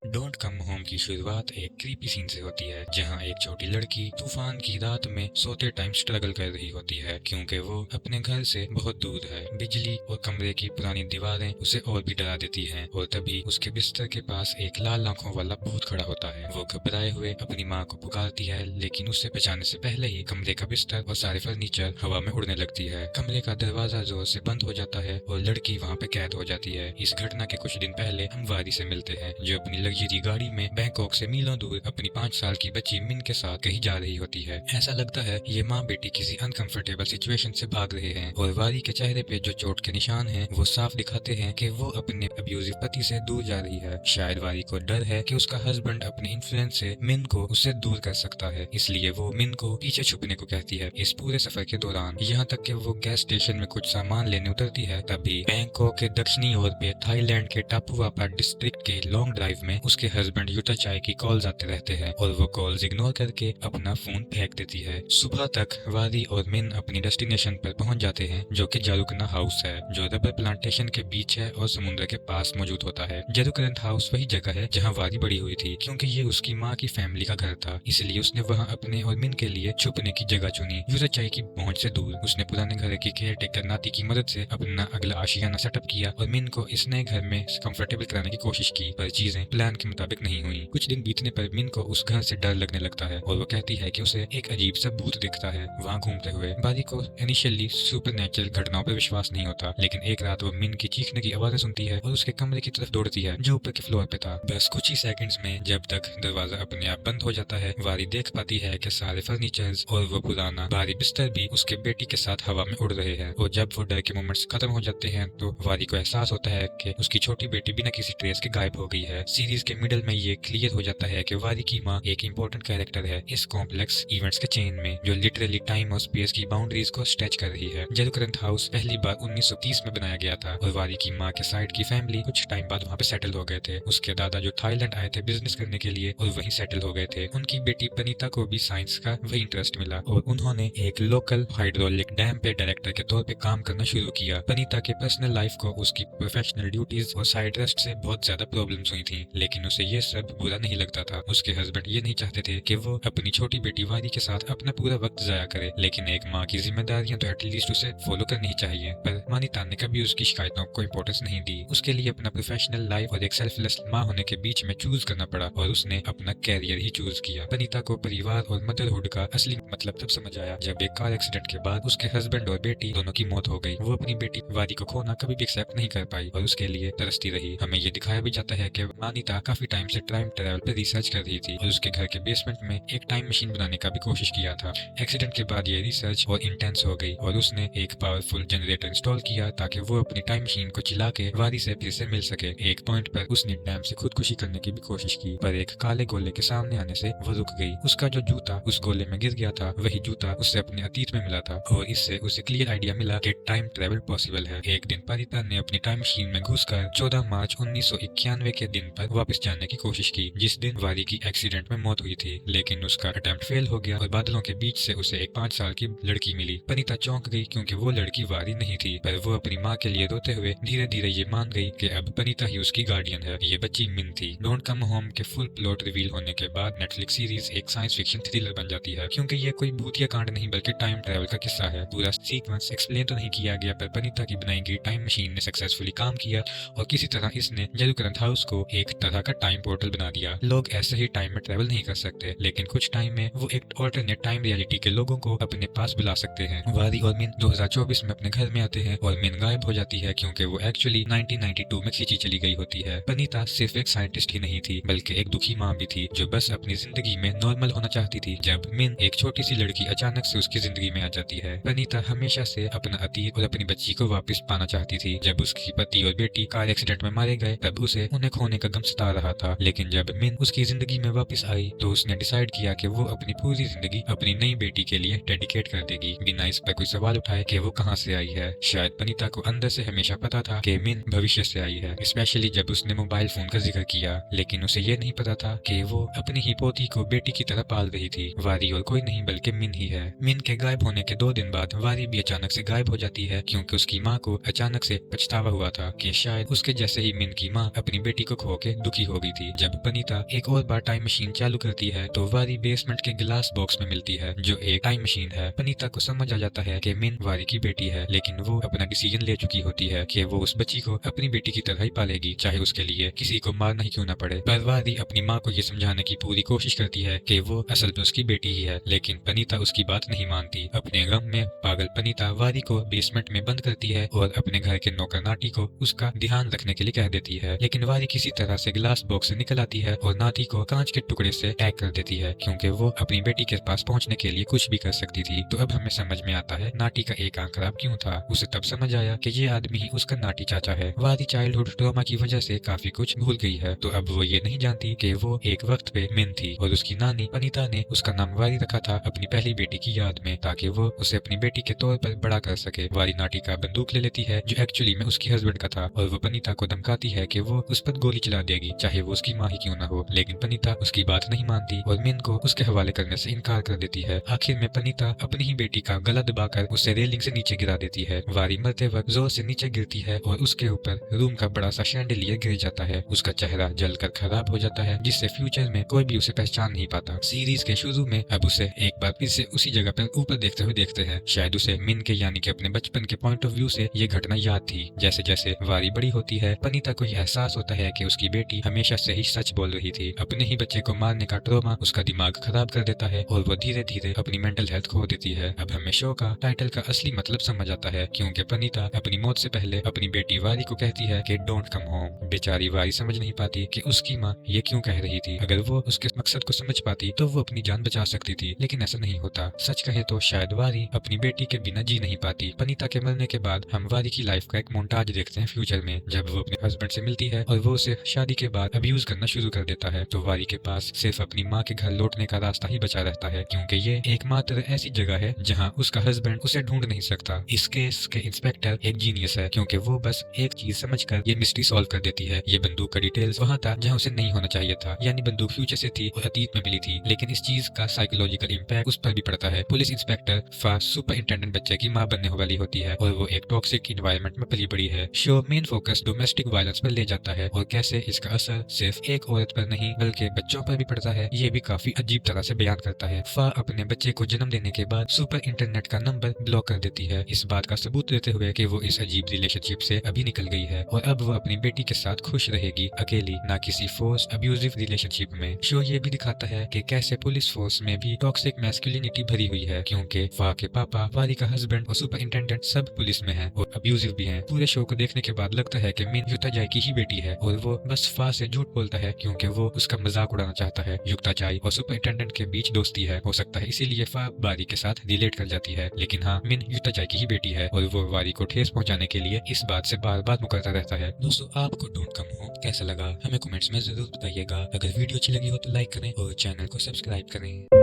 Don't come home की शुरुआत एक क्रीपी सीन से होती है जहां एक छोटी लड़की तूफान की रात में सोते टाइम स्ट्रगल कर रही होती है क्योंकि वो अपने घर से बहुत दूर है। बिजली और कमरे की पुरानी दीवारें उसे और भी डरा देती हैं और तभी उसके बिस्तर के पास एक लाल आंखों वाला भूत खड़ा होता है। वो घबराए हुए अपनी माँ को पुकारती है लेकिन उससे बचाने से पहले ही कमरे का बिस्तर और सारे फर्नीचर हवा में उड़ने लगती है। कमरे का दरवाजा जोर से बंद हो जाता है और लड़की वहाँ पे कैद हो जाती है। इस घटना के कुछ दिन पहले हम वारी से मिलते हैं जो अपनी लग्जरी गाड़ी में बैंकॉक से मीलों दूर अपनी 5 साल की बच्ची मिन के साथ कहीं जा रही होती है। ऐसा लगता है ये माँ बेटी किसी अनकंफर्टेबल सिचुएशन से भाग रहे हैं और वारी के चेहरे पे जो चोट के निशान हैं वो साफ दिखाते हैं कि वो अपने अब्यूजिव पति से दूर जा रही है। शायद वारी को डर है कि उसका हस्बैंड अपने इन्फ्लुएंस से मिन को उससे दूर कर सकता है, इसलिए वो मिन को पीछे छुपने को कहती है। इस पूरे सफर के दौरान यहाँ तक कि वो गैस स्टेशन में कुछ सामान लेने उतरती है तभी बैंकॉक के दक्षिणी ओर पे थाईलैंड के टापुवापा डिस्ट्रिक्ट के लॉन्ग ड्राइव में उसके हस्बैंड यूटा चाय की कॉल्स आते रहते हैं और वो कॉल्स इग्नोर करके अपना फोन फेंक देती है। सुबह तक वारी और मिन अपनी डेस्टिनेशन पर पहुंच जाते हैं जो कि जारुकना हाउस है जो रबर प्लांटेशन के बीच है और समुद्र के पास मौजूद होता है। जारुकरंत हाउस वही जगह है जहाँ वारी बड़ी हुई थी। क्योंकि ये उसकी माँ की फैमिली का घर था इसलिए उसने वहाँ अपने और मिन के लिए छुपने की जगह चुनी। यूटा चाय की पहुंच से दूर उसने पुराने घर की केयर टेकर नाती की मदद से अपना अगला आशियाना सेटअप किया और मिन को इस नए घर में कंफर्टेबल कराने की कोशिश की, पर चीजें प्लान के मुताबिक नहीं हुई। कुछ दिन बीतने पर मिन को उस घर से डर लगने लगता है और वो कहती है कि उसे एक अजीब सा भूत दिखता है वहाँ घूमते हुए। वारी को इनिशियली सुपरनैचुरल घटनाओं पर विश्वास नहीं होता लेकिन एक रात वो मिन की चीखने की आवाजें सुनती है और उसके कमरे की तरफ दौड़ती है जो ऊपर के फ्लोर पे था। बस कुछ ही सेकंड्स में जब तक दरवाजा अपने आप बंद हो जाता है वारी देख पाती है कि सारे फर्नीचर्स और वो पुराना भारी बिस्तर भी उसके बेटी के साथ हवा में उड़ रहे हैं। और जब वो डर के मोमेंट्स खत्म हो जाते हैं तो वारी को एहसास होता है कि उसकी छोटी बेटी बिना किसी ट्रेस के गायब हो गई है। सीरीज के मिडल में ये क्लियर हो जाता है कि वारी की माँ एक इंपॉर्टेंट कैरेक्टर है इस कॉम्प्लेक्स इवेंट्स के चेन में जो लिटरली टाइम और स्पेस की बाउंड्रीज को स्ट्रेच कर रही है। जारुकरंत हाउस पहली बार 1930 में बनाया गया था और वारी की माँ के साइड की फैमिली कुछ टाइम बाद वहाँ पे सेटल हो गए थे। उसके दादा जो थाईलैंड आए थे बिजनेस करने के लिए और वहीं सेटल हो गए थे। उनकी बेटी पनीता को भी साइंस का वही इंटरेस्ट मिला और उन्होंने एक लोकल हाइड्रोलिक डैम पे डायरेक्टर के तौर पे काम करना शुरू किया। पनीता के पर्सनल लाइफ को उसकी प्रोफेशनल ड्यूटीज और साइड रेस्ट से बहुत ज्यादा प्रॉब्लम्स हुई थी लेकिन उसे ये सब बुरा नहीं लगता था। उसके हस्बैंड ये नहीं चाहते थे कि वो अपनी छोटी बेटी वारी के साथ अपना पूरा वक्त जाया करे लेकिन एक माँ की जिम्मेदारियां तो एटलीस्ट उसे फॉलो करनी ही चाहिए। पर मानिता ने कभी उसकी शिकायतों को इम्पोर्टेंस नहीं दी। उसके लिए अपना प्रोफेशनल लाइफ और एक सेल्फलेस माँ होने के बीच में चूज करना पड़ा और उसने अपना कैरियर ही चूज किया। पनीता को परिवार और मदरहुड का असली मतलब तब समझ आया जब एक कार एक्सीडेंट के बाद उसके हस्बैंड और बेटी दोनों की मौत हो गई। वो अपनी बेटी वारी को खोना कभी भी एक्सेप्ट नहीं कर पाई और उसके लिए तरसती रही। हमें ये दिखाया भी जाता है कि मानिता काफी टाइम से टाइम ट्रैवल पर रिसर्च कर रही थी और उसके घर के बेसमेंट में एक टाइम मशीन बनाने का भी कोशिश किया था। एक्सीडेंट के बाद ये रिसर्च और इंटेंस हो गई और उसने एक पावरफुल जनरेटर इंस्टॉल किया ताकि वो अपनी टाइम मशीन को चला के वारी से फिर से मिल सके। एक पॉइंट पर उसने डैम से खुदकुशी करने की भी कोशिश की पर एक काले गोले के सामने आने से वो रुक गई। उसका जो जूता उस गोले में गिर गया था वही जूता उससे अपने अतीत में मिला था और इससे उसे क्लियर आइडिया मिला कि टाइम ट्रेवल पॉसिबल है। एक दिन पनीता ने अपनी टाइम मशीन में घुसकर 14 मार्च 1991 के दिन पर वापस जाने की कोशिश की जिस दिन वारी की एक्सीडेंट में मौत हुई थी लेकिन उसका अटेम्प्ट फेल हो गया और बादलों के बीच से उसे एक 5 साल की लड़की मिली। पनीता चौंक गई क्योंकि वो लड़की वारी नहीं थी पर वो अपनी माँ के लिए रोते हुए धीरे धीरे ये मान गई कि अब पनीता ही उसकी गार्डियन है। ये बच्ची मिन थी। डोंट कम होम के फुल प्लॉट रिवील होने के बाद नेटफ्लिक्स सीरीज एक साइंस फिक्शन थ्रिलर बन जाती है क्योंकि ये कोई भूतिया कांड नहीं बल्कि टाइम ट्रैवल का किस्सा है। पूरा सीक्वेंस एक्सप्लेन तो नहीं किया गया पर पनीता की बनाई गई टाइम मशीन ने सक्सेसफुली काम किया और किसी तरह इसने जारुकरंत हाउस को एक तरह का टाइम पोर्टल बना दिया। लोग ऐसे ही टाइम में ट्रैवल नहीं कर सकते लेकिन कुछ टाइम में वो एक ऑल्टरनेट टाइम रियलिटी के लोगों को अपने पास बुला सकते हैं। वारी और मिन 2024 में अपने घर में आते हैं और मिन गायब हो जाती है क्योंकि वो एक्चुअली 1992 में खींची चली गई होती है। पनीता सिर्फ एक साइंटिस्ट ही नहीं थी बल्कि एक दुखी माँ भी थी जो बस अपनी जिंदगी में नॉर्मल होना चाहती थी। जब मिन एक छोटी सी लड़की अचानक से उसकी जिंदगी में आ जाती है पनीता हमेशा से अपना अतीत और अपनी बच्ची को वापस पाना चाहती थी। जब उसकी पति और बेटी कार एक्सीडेंट में मारे गए तब उसे उन्हें खोने का गम सता रहा था लेकिन जब मिन उसकी जिंदगी में वापस आई तो उसने डिसाइड किया कि वो अपनी पूरी जिंदगी अपनी नई बेटी के लिए डेडिकेट कर देगी बिना इस पर कोई सवाल उठाए कि वो कहाँ से आई है। शायद पनीता को अंदर से हमेशा पता था कि मिन भविष्य से आई है, स्पेशली जब उसने मोबाइल फोन का जिक्र किया लेकिन उसे ये नहीं पता था कि वो अपनी ही पोती को बेटी की तरह पाल रही थी। वारी और कोई नहीं बल्कि मिन ही है। मिन के गायब होने के 2 दिन बाद वारी भी अचानक से गायब हो जाती है क्योंकि उसकी माँ को अचानक से पछतावा हुआ था कि शायद उसके जैसे ही मिन की माँ अपनी बेटी को खो के दुखी की हो गई थी। जब पनीता एक और बार टाइम मशीन चालू करती है तो वारी बेसमेंट के ग्लास बॉक्स में मिलती है जो एक टाइम मशीन है। पनीता को समझ आ जाता है कि मिन वारी की बेटी है, लेकिन वो अपना डिसीजन ले चुकी होती है कि वो उस बच्ची को अपनी बेटी की तरह ही पालेगी, चाहे उसके लिए किसी को मारना ही क्यों ना पड़े। पर वारी अपनी माँ को ये समझाने की पूरी कोशिश करती है कि वो असल में उसकी बेटी ही है, लेकिन पनीता उसकी बात नहीं मानती। अपने गम में पागल पनीता वारी को बेसमेंट में बंद करती है और अपने घर के नौकर नाटी को उसका ध्यान रखने के लिए कह देती है, लेकिन वारी किसी तरह से ग्लास बॉक्स से निकल आती है और नाटी को कांच के टुकड़े से टैग कर देती है, क्योंकि वो अपनी बेटी के पास पहुंचने के लिए कुछ भी कर सकती थी। तो अब हमें समझ में आता है नाटी का एक आंख खराब क्यों था। उसे तब समझ आया कि ये आदमी ही उसका नाटी चाचा है। वारी चाइल्डहुड ट्रॉमा की वजह से काफी कुछ भूल गई है, तो अब वो ये नहीं जानती कि वो एक वक्त पे मिन थी और उसकी नानी पनीता ने उसका नाम वारी रखा था अपनी पहली बेटी की याद में, ताकि वो उसे अपनी बेटी के तौर पर बड़ा कर सके। वारी नाटी का बंदूक ले लेती है जो एक्चुअली में उसकी हस्बैंड का था, और वो पनीता को धमकाती है कि वो उस पर गोली चला देगी, चाहे वो उसकी माँ ही क्यों ना हो। लेकिन पनीता उसकी बात नहीं मानती और मिन को उसके हवाले करने से इनकार कर देती है। आखिर में पनीता अपनी ही बेटी का गला दबाकर उसे रेलिंग से नीचे गिरा देती है। वारी मरते वक्त जोर से नीचे गिरती है और उसके ऊपर रूम का बड़ा सा शैंडलियर गिर जाता है। उसका चेहरा जलकर खराब हो जाता है, जिससे फ्यूचर में कोई भी उसे पहचान नहीं पाता। सीरीज के शुरू में अब उसे एक बार फिर से उसी जगह पर ऊपर देखते हुए देखते हैं। शायद उसे मिन के यानी कि अपने बचपन के पॉइंट ऑफ व्यू से ये घटना याद थी। जैसे जैसे वारी बड़ी होती है पनीता को यह एहसास होता है कि उसकी बेटी हमेशा से ही सच बोल रही थी। अपने ही बच्चे को मारने का ट्रॉमा उसका दिमाग खराब कर देता है और वो धीरे धीरे अपनी मेंटल हेल्थ खो देती है। अब हमें शो का टाइटल का असली मतलब समझ आता है, क्योंकि पनीता अपनी मौत से पहले अपनी बेटी वारी को कहती है कि डोंट कम होम। बेचारी वारी समझ नहीं पाती कि उसकी माँ ये क्यों कह रही थी। अगर वो उसके मकसद को समझ पाती तो वो अपनी जान बचा सकती थी, लेकिन ऐसा नहीं होता। सच कहे तो शायद वारी अपनी बेटी के बिना जी नहीं पाती। पनीता के मरने के बाद हम वारी की लाइफ का एक मोन्टाज देखते हैं फ्यूचर में, जब वो अपने हस्बैंड से मिलती है और वो उसे शादी के बाद अब्यूज करना शुरू कर देता है। तो वारी के पास सिर्फ अपनी माँ के घर लौटने का रास्ता ही बचा रहता है, क्योंकि ये एकमात्र ऐसी जगह है जहाँ उसका हस्बैंड उसे ढूंढ नहीं सकता। इस केस के इंस्पेक्टर एक जीनियस है, क्योंकि वो बस एक चीज समझकर ये मिस्ट्री सॉल्व कर देती है। ये बंदूक का डिटेल्स वहाँ था जहाँ उसे नहीं होना चाहिए था, यानी बंदूक फ्यूचर से थी और अतीत में मिली थी, लेकिन इस चीज का साइकोलॉजिकल इम्पैक्ट उस पर भी पड़ता है। पुलिस इंस्पेक्टर फा सुपरिंटेंडेंट बच्चे की माँ बनने वाली होती है और वो एक टॉक्सिक इन्वायरमेंट में पली बड़ी है। Show main focus domestic violence पर ले जाता है और कैसे इसका असर सिर्फ एक औरत पर नहीं बल्कि बच्चों पर भी पड़ता है, ये भी काफी अजीब तरह से बयान करता है। फा अपने बच्चे को जन्म देने के बाद सुपर इंटरनेट का नंबर ब्लॉक कर देती है, इस बात का सबूत देते हुए कि वो इस अजीब रिलेशनशिप से अभी निकल गई है और अब वो अपनी बेटी के साथ खुश रहेगी, अकेली, ना किसी फोर्स अब्यूजिव रिलेशनशिप में। शो ये भी दिखाता है कि कैसे पुलिस फोर्स में भी टॉक्सिक मैस्कुलिनिटी भरी हुई है, क्योंकि फा के पापा, वारी का हस्बैंड और सुपर इंटेंडेंट सब पुलिस में है और अब्यूजिव भी हैं। पूरे शो को देखने के बाद लगता है कि मिन युक्ताजाई की ही बेटी है और वो बस फा से झूठ बोलता है क्योंकि वो उसका मजाक उड़ाना चाहता है। युक्ताजाई और सुपर इंटेंडेंट के बीच दोस्ती है, हो सकता है इसीलिए फा वारी के साथ रिलेट कर जाती है, लेकिन हाँ, मिन युक्ताजाई की ही बेटी है और वो वारी को ठेस पहुंचाने के लिए इस बात से बार बार मुकरता रहता है। दोस्तों, आपको डोंट कम होम कैसा लगा हमें कमेंट्स में जरूर बताइएगा। अगर वीडियो अच्छी लगी हो तो लाइक करें और चैनल को सब्सक्राइब करें।